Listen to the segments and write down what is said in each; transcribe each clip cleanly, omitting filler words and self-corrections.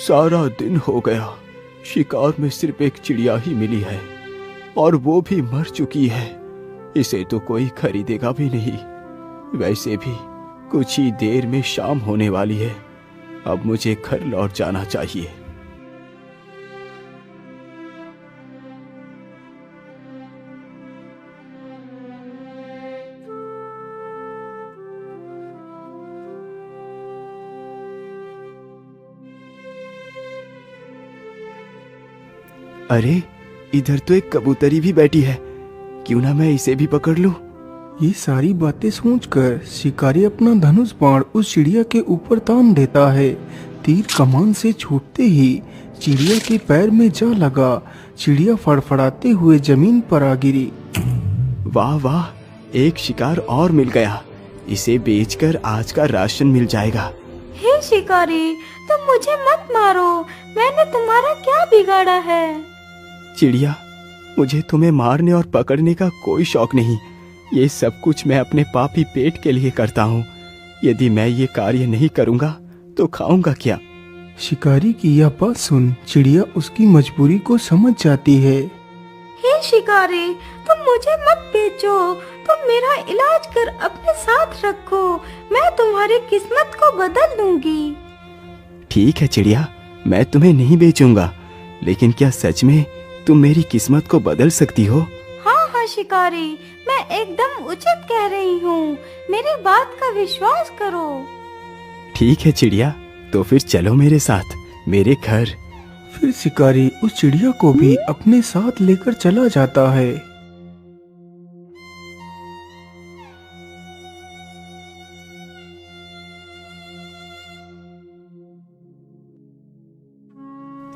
सारा दिन हो गया, शिकार में सिर्फ एक चिड़िया ही मिली है और वो भी मर चुकी है। इसे तो कोई खरीदेगा भी नहीं। वैसे भी कुछ ही देर में शाम होने वाली है। अब मुझे घर लौट जाना चाहिए। अरे, इधर तो एक कबूतरी भी बैठी है। क्यों ना मैं इसे भी पकड़ लूं? ये सारी बातें सोचकर शिकारी अपना धनुष बाण उस चिड़िया के ऊपर तान देता है। तीर कमान से छूटते ही चिड़िया के पैर में जा लगा। चिड़िया फड़फड़ाते हुए जमीन पर आ गिरी। वाह वाह, एक शिकार और मिल गया। इसे बेचकर आज का राशन मिल जाएगा। हे शिकारी, तुम मुझे मत मारो। मैंने तुम्हारा क्या बिगाड़ा है? चिड़िया, मुझे तुम्हें मारने और पकड़ने का कोई शौक नहीं। ये सब कुछ मैं अपने पापी पेट के लिए करता हूँ। यदि मैं ये कार्य नहीं करूँगा तो खाऊंगा क्या? शिकारी की यह बात सुन चिड़िया उसकी मजबूरी को समझ जाती है। हे शिकारी, तुम मुझे मत बेचो। तुम मेरा इलाज कर अपने साथ रखो। मैं तुम्हारी किस्मत को बदल दूंगी। ठीक है चिड़िया, मैं तुम्हें नहीं बेचूंगा। लेकिन क्या सच में तुम मेरी किस्मत को बदल सकती हो? हाँ हाँ शिकारी, मैं एकदम उचित कह रही हूँ। मेरी बात का विश्वास करो। ठीक है चिड़िया, तो फिर चलो मेरे साथ मेरे घर। फिर शिकारी उस चिड़िया को भी अपने साथ लेकर चला जाता है।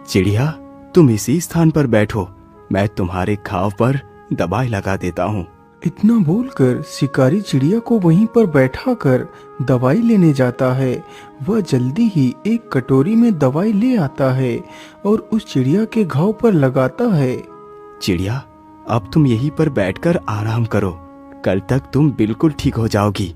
चिड़िया, तुम इसी स्थान पर बैठो। मैं तुम्हारे घाव पर दवाई लगा देता हूँ। इतना बोलकर शिकारी चिड़िया को वहीं पर बैठाकर दवाई लेने जाता है। वह जल्दी ही एक कटोरी में दवाई ले आता है और उस चिड़िया के घाव पर लगाता है। चिड़िया, अब तुम यहीं पर बैठकर आराम करो। कल तक तुम बिल्कुल ठीक हो जाओगी।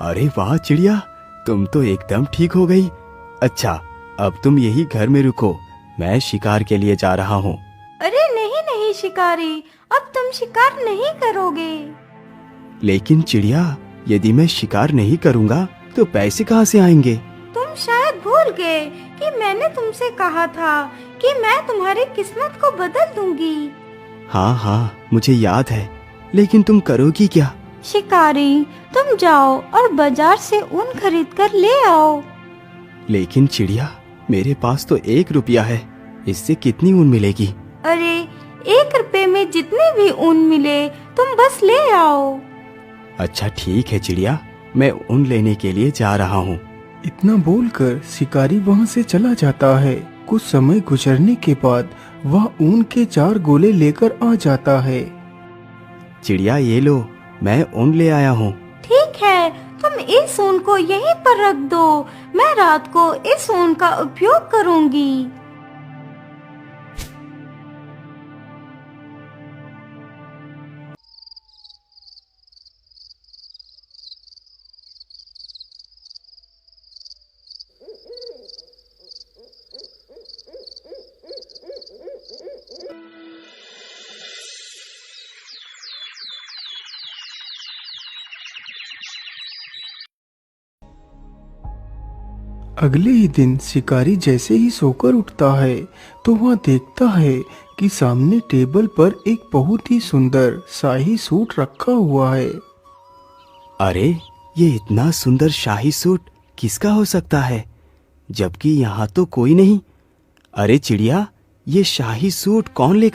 अरे वाह चिड़िया, तुम तो एकदम ठीक हो गई। अच्छा, अब तुम यही घर में रुको। मैं शिकार के लिए जा रहा हूँ। अरे नहीं नहीं शिकारी, अब तुम शिकार नहीं करोगे। लेकिन चिड़िया, यदि मैं शिकार नहीं करूँगा तो पैसे कहाँ से आएंगे? तुम शायद भूल गए कि मैंने तुमसे कहा था कि मैं तुम्हारी किस्मत को बदल दूंगी। हाँ हाँ, मुझे याद है। लेकिन तुम करोगी क्या? शिकारी, तुम जाओ और बाजार से ऊन खरीद कर ले आओ। लेकिन चिड़िया, मेरे पास तो 1 रुपया है। इससे कितनी ऊन मिलेगी? अरे, 1 रुपए में जितने भी ऊन मिले तुम बस ले आओ। अच्छा ठीक है चिड़िया, मैं ऊन लेने के लिए जा रहा हूँ। इतना बोलकर शिकारी वहाँ से चला जाता है। कुछ समय गुजरने के बाद वह ऊन के 4 गोले लेकर आ जाता है। चिड़िया, ये लो, मैं ऊन ले आया हूँ। ठीक है, तुम इस ऊन को यहीं पर रख दो। मैं रात को इस ऊन का उपयोग करूँगी। अगले ही दिन शिकारी जैसे ही सोकर उठता है तो वह देखता है कि सामने टेबल पर एक बहुत ही सुंदर शाही सूट रखा हुआ है। अरे, ये इतना सुंदर शाही सूट किसका हो सकता है, जबकि यहाँ तो कोई नहीं। अरे चिड़िया, ये शाही सूट कौन लेकर